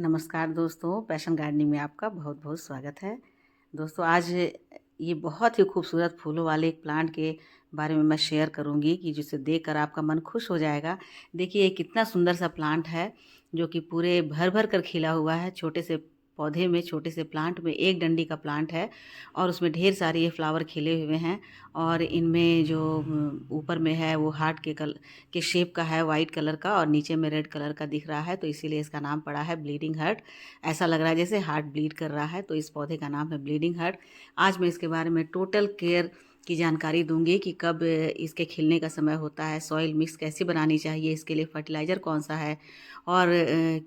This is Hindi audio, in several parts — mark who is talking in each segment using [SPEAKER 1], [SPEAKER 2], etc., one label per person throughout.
[SPEAKER 1] नमस्कार दोस्तों, पैशन गार्डनिंग में आपका बहुत बहुत स्वागत है। दोस्तों आज ये बहुत ही खूबसूरत फूलों वाले एक प्लांट के बारे में मैं शेयर करूंगी कि जिसे देखकर आपका मन खुश हो जाएगा। देखिए ये कितना सुंदर सा प्लांट है जो कि पूरे भर भर कर खिला हुआ है। छोटे से पौधे में, छोटे से प्लांट में एक डंडी का प्लांट है और उसमें ढेर सारे ये फ्लावर खिले हुए हैं। और इनमें जो ऊपर में है वो हार्ट के शेप का है, वाइट कलर का, और नीचे में रेड कलर का दिख रहा है, तो इसीलिए इसका नाम पड़ा है ब्लीडिंग हार्ट। ऐसा लग रहा है जैसे हार्ट ब्लीड कर रहा है, तो इस पौधे का नाम है ब्लीडिंग हार्ट। आज मैं इसके बारे में टोटल केयर की जानकारी दूंगी कि कब इसके खिलने का समय होता है, सॉइल मिक्स कैसी बनानी चाहिए, इसके लिए फर्टिलाइज़र कौन सा है, और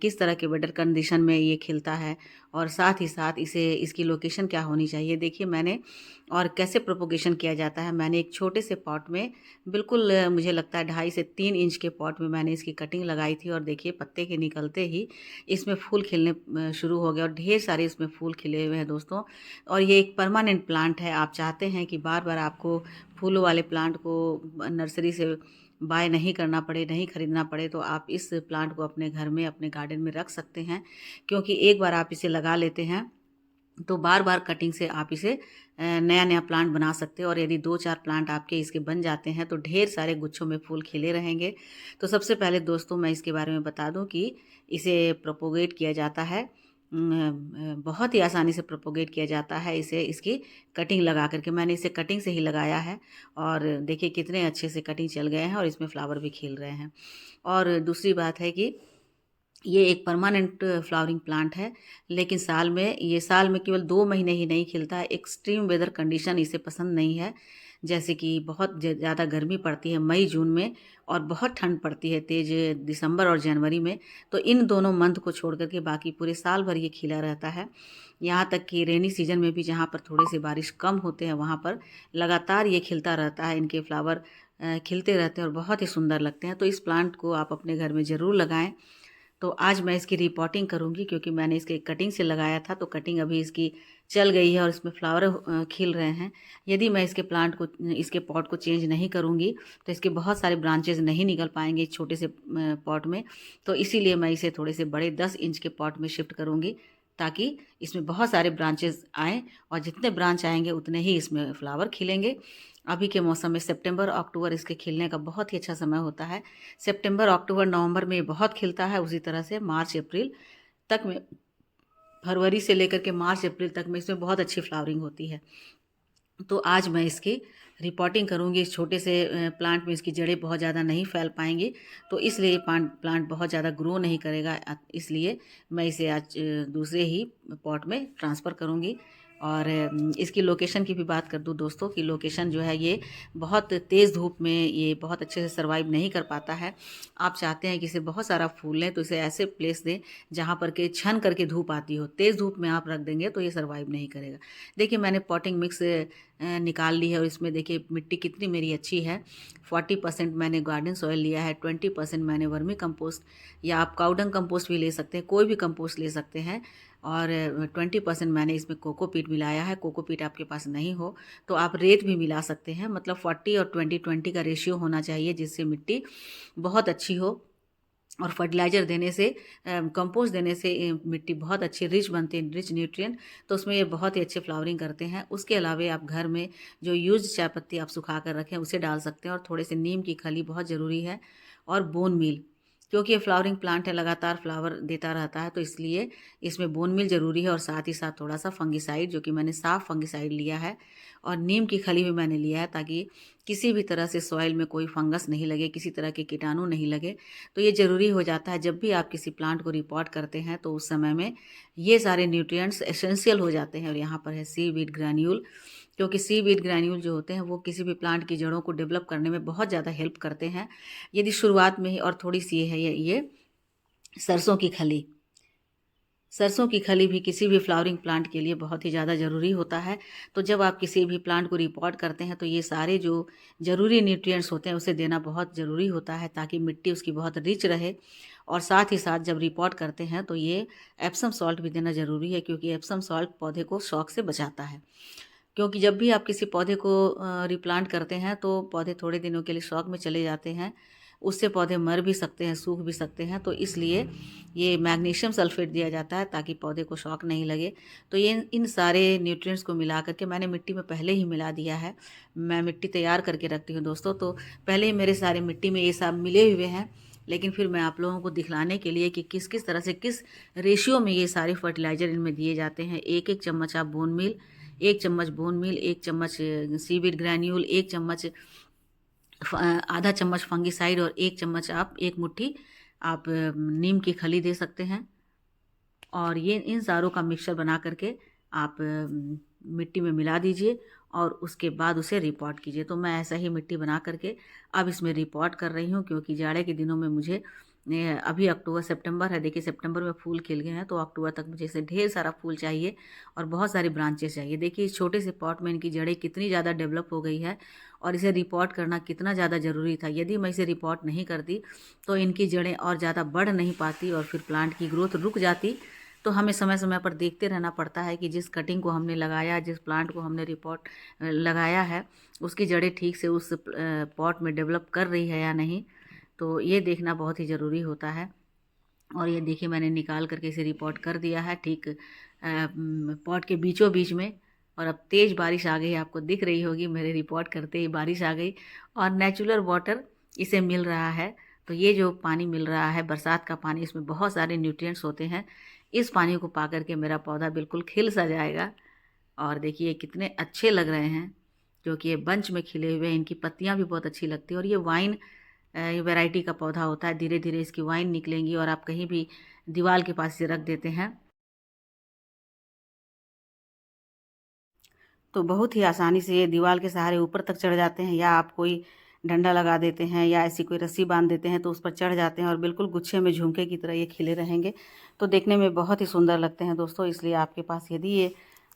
[SPEAKER 1] किस तरह के वेदर कंडीशन में ये खिलता है, और साथ ही साथ इसे इसकी लोकेशन क्या होनी चाहिए। देखिए मैंने और कैसे प्रोपोगेशन किया जाता है। मैंने एक छोटे से पॉट में बिल्कुल मुझे लगता है 2.5 से 3 इंच के पॉट में मैंने इसकी कटिंग लगाई थी, और देखिए पत्ते के निकलते ही इसमें फूल खिलने शुरू हो गए और ढेर सारे इसमें फूल खिले हुए हैं दोस्तों। और ये एक परमानेंट प्लांट है। आप चाहते हैं कि बार बार आपको फूलों वाले प्लांट को नर्सरी से बाय नहीं करना पड़े, नहीं खरीदना पड़े, तो आप इस प्लांट को अपने घर में, अपने गार्डन में रख सकते हैं। क्योंकि एक बार आप इसे लगा लेते हैं तो बार बार कटिंग से आप इसे नया नया प्लांट बना सकते हैं। और यदि 2-4 प्लांट आपके इसके बन जाते हैं तो ढेर सारे गुच्छों में फूल खिले रहेंगे। तो सबसे पहले दोस्तों मैं इसके बारे में बता दूं कि इसे प्रोपोगेट किया जाता है। बहुत ही आसानी से प्रोपोगेट किया जाता है इसे, इसकी कटिंग लगा करके। मैंने इसे कटिंग से ही लगाया है और देखिए कितने अच्छे से कटिंग चल गए हैं और इसमें फ्लावर भी खिल रहे हैं। और दूसरी बात है कि ये एक परमानेंट फ्लावरिंग प्लांट है, लेकिन साल में केवल 2 महीने ही नहीं खिलता है। एक्सट्रीम वेदर कंडीशन इसे पसंद नहीं है, जैसे कि बहुत ज़्यादा गर्मी पड़ती है मई जून में, और बहुत ठंड पड़ती है तेज़ दिसंबर और जनवरी में। तो इन दोनों मंथ को छोड़ कर के बाकी पूरे साल भर ये खिला रहता है। यहाँ तक कि रेनी सीजन में भी, जहाँ पर थोड़े से बारिश कम होते हैं, वहाँ पर लगातार ये खिलता रहता है। इनके फ्लावर खिलते रहते हैं और बहुत ही सुंदर लगते हैं। तो इस प्लांट को आप अपने घर में ज़रूर लगाएं। तो आज मैं इसकी रिपोर्टिंग करूंगी, क्योंकि मैंने इसके कटिंग से लगाया था, तो कटिंग अभी इसकी चल गई है और इसमें फ्लावर खिल रहे हैं। यदि मैं इसके पॉट को चेंज नहीं करूंगी तो इसके बहुत सारे ब्रांचेज नहीं निकल पाएंगे इस छोटे से पॉट में। तो इसीलिए मैं इसे थोड़े से बड़े 10 इंच के पॉट में शिफ्ट करूंगी, ताकि इसमें बहुत सारे ब्रांचेस आएँ, और जितने ब्रांच आएंगे उतने ही इसमें फ्लावर खिलेंगे। अभी के मौसम में सितंबर अक्टूबर इसके खिलने का बहुत ही अच्छा समय होता है। सितंबर अक्टूबर नवंबर में ये बहुत खिलता है। उसी तरह से मार्च अप्रैल तक में, फरवरी से लेकर के मार्च अप्रैल तक में इसमें बहुत अच्छी फ्लावरिंग होती है। तो आज मैं इसकी रिपोर्टिंग करूंगी। इस छोटे से प्लांट में इसकी जड़ें बहुत ज़्यादा नहीं फैल पाएंगी, तो इसलिए प्लांट बहुत ज़्यादा ग्रो नहीं करेगा। इसलिए मैं इसे आज दूसरे ही पॉट में ट्रांसफ़र करूंगी। और इसकी लोकेशन की भी बात कर दूं दोस्तों, की लोकेशन जो है ये बहुत तेज़ धूप में ये बहुत अच्छे से सर्वाइव नहीं कर पाता है। आप चाहते हैं कि इसे बहुत सारा फूल लें तो इसे ऐसे प्लेस दें जहाँ पर के छन करके धूप आती हो। तेज़ धूप में आप रख देंगे तो ये सर्वाइव नहीं करेगा। देखिए मैंने पॉटिंग मिक्स निकाल ली है, और इसमें देखिए मिट्टी कितनी मेरी अच्छी है। 40% मैंने गार्डन सॉइल लिया है, 20% मैंने वर्मी कंपोस्ट, या आप काउडंग कंपोस्ट भी ले सकते हैं, कोई भी कंपोस्ट ले सकते हैं, और 20% मैंने इसमें कोकोपीट मिलाया है। कोकोपीट आपके पास नहीं हो तो आप रेत भी मिला सकते हैं। मतलब 40 और 20-20 का रेशियो होना चाहिए, जिससे मिट्टी बहुत अच्छी हो। और फर्टिलाइज़र देने से, कंपोस्ट देने से मिट्टी बहुत अच्छी रिच बनती है, रिच न्यूट्रिएंट, तो उसमें ये बहुत ही अच्छे फ्लावरिंग करते हैं। उसके अलावा आप घर में जो यूज्ड चाय पत्ती आप सुखा कर रखें उसे डाल सकते हैं, और थोड़े से नीम की खली बहुत ज़रूरी है, और बोन मील, क्योंकि ये फ्लावरिंग प्लांट है, लगातार फ्लावर देता रहता है, तो इसलिए इसमें बोन मील ज़रूरी है। और साथ ही साथ थोड़ा सा फंगिसाइड, जो कि मैंने साफ फंगिसाइड लिया है, और नीम की खली भी मैंने लिया है, ताकि किसी भी तरह से सॉइल में कोई फंगस नहीं लगे, किसी तरह के कीटाणु नहीं लगे। तो ये ज़रूरी हो जाता है जब भी आप किसी प्लांट को रिपोर्ट करते हैं, तो उस समय में ये सारे न्यूट्रिएंट्स एसेंशियल हो जाते हैं। और यहाँ पर है सीवीड ग्रैन्यूल, क्योंकि सीवीड ग्रैन्यूल जो होते हैं वो किसी भी प्लांट की जड़ों को डेवलप करने में बहुत ज़्यादा हेल्प करते हैं। यदि शुरुआत में ही, और थोड़ी सी है ये सरसों की खली, सरसों की खली भी किसी भी फ्लावरिंग प्लांट के लिए बहुत ही ज़्यादा ज़रूरी होता है। तो जब आप किसी भी प्लांट को रिपोर्ट करते हैं तो ये सारे जो ज़रूरी न्यूट्रिएंट्स होते हैं उसे देना बहुत ज़रूरी होता है, ताकि मिट्टी उसकी बहुत रिच रहे। और साथ ही साथ जब रिपोर्ट करते हैं तो ये एप्सम सॉल्ट भी देना ज़रूरी है, क्योंकि एप्सम सॉल्ट पौधे को शॉक से बचाता है। क्योंकि जब भी आप किसी पौधे को रिप्लांट करते हैं तो पौधे थोड़े दिनों के लिए शॉक में चले जाते हैं। उससे पौधे मर भी सकते हैं, सूख भी सकते हैं। तो इसलिए ये मैग्नीशियम सल्फेट दिया जाता है ताकि पौधे को शॉक नहीं लगे। तो ये इन सारे न्यूट्रिएंट्स को मिला करके मैंने मिट्टी में पहले ही मिला दिया है। मैं मिट्टी तैयार करके रखती हूँ दोस्तों, तो पहले ही मेरे सारे मिट्टी में ये सब मिले हुए हैं। लेकिन फिर मैं आप लोगों को दिखलाने के लिए कि किस किस तरह से किस रेशियो में ये सारे फर्टिलाइज़र इनमें दिए जाते हैं। एक एक चम्मच आप बोन मील, 1 चम्मच बोन मील, 1 चम्मच सीवीड ग्रैन्यूल, 1 चम्मच आधा चम्मच फंगिसाइड और 1 चम्मच आप 1 मुट्ठी आप नीम की खली दे सकते हैं। और ये इन सारों का मिक्सचर बना करके आप मिट्टी में मिला दीजिए और उसके बाद उसे रिपॉट कीजिए। तो मैं ऐसा ही मिट्टी बना करके अब इसमें रिपॉट कर रही हूँ, क्योंकि जाड़े के दिनों में मुझे अभी अक्टूबर सितंबर है, देखिए सितंबर में फूल खिल गए हैं, तो अक्टूबर तक मुझे इसे ढेर सारा फूल चाहिए और बहुत सारी ब्रांचेस चाहिए। देखिए इस छोटे से पॉट में इनकी जड़ें कितनी ज़्यादा डेवलप हो गई है और इसे रिपॉट करना कितना ज़्यादा ज़रूरी था। यदि मैं इसे रिपॉट नहीं करती तो इनकी जड़ें और ज़्यादा बढ़ नहीं पाती और फिर प्लांट की ग्रोथ रुक जाती। तो हमें समय समय पर देखते रहना पड़ता है कि जिस कटिंग को हमने लगाया, जिस प्लांट को हमने रिपॉट लगाया है, उसकी जड़ें ठीक से उस पॉट में डेवलप कर रही है या नहीं। तो ये देखना बहुत ही ज़रूरी होता है। और ये देखिए मैंने निकाल करके इसे रिपॉट कर दिया है ठीक पॉट के बीचों बीच में। और अब तेज़ बारिश आ गई, आपको दिख रही होगी, मेरे रिपॉट करते ही बारिश आ गई और नेचुरल वाटर इसे मिल रहा है। तो ये जो पानी मिल रहा है बरसात का पानी, इसमें बहुत सारे न्यूट्रिएंट्स होते हैं। इस पानी को पा करके मेरा पौधा बिल्कुल खिल सा जाएगा। और देखिए कितने अच्छे लग रहे हैं, क्योंकि ये बंच में खिले हुए हैं। इनकी पत्तियां भी बहुत अच्छी लगती हैं और ये वाइन वैरायटी का पौधा होता है। धीरे धीरे इसकी वाइन निकलेंगी और आप कहीं भी दीवार के पास इसे रख देते हैं तो बहुत ही आसानी से ये दीवार के सहारे ऊपर तक चढ़ जाते हैं, या आप कोई डंडा लगा देते हैं या ऐसी कोई रस्सी बांध देते हैं तो उस पर चढ़ जाते हैं और बिल्कुल गुच्छे में झुमके की तरह ये खिले रहेंगे। तो देखने में बहुत ही सुंदर लगते हैं दोस्तों। इसलिए आपके पास यदि ये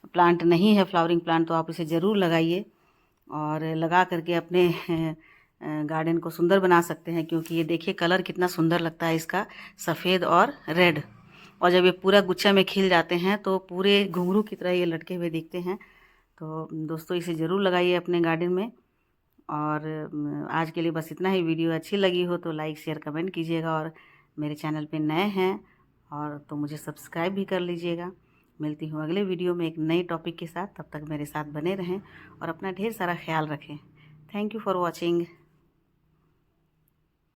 [SPEAKER 1] प्लांट नहीं है, फ्लावरिंग प्लांट, तो आप इसे ज़रूर लगाइए और लगा करके अपने गार्डन को सुंदर बना सकते हैं। क्योंकि ये देखिए कलर कितना सुंदर लगता है इसका, सफ़ेद और रेड। और जब ये पूरा गुच्छा में खिल जाते हैं तो पूरे घुंघरू की तरह ये लटके हुए दिखते हैं। तो दोस्तों इसे ज़रूर लगाइए अपने गार्डन में। और आज के लिए बस इतना ही। वीडियो अच्छी लगी हो तो लाइक शेयर कमेंट कीजिएगा, और मेरे चैनल पे नए हैं और तो मुझे सब्सक्राइब भी कर लीजिएगा। मिलती हूँ अगले वीडियो में एक नए टॉपिक के साथ। तब तक मेरे साथ बने रहें और अपना ढेर सारा ख्याल रखें। Thank you for watching.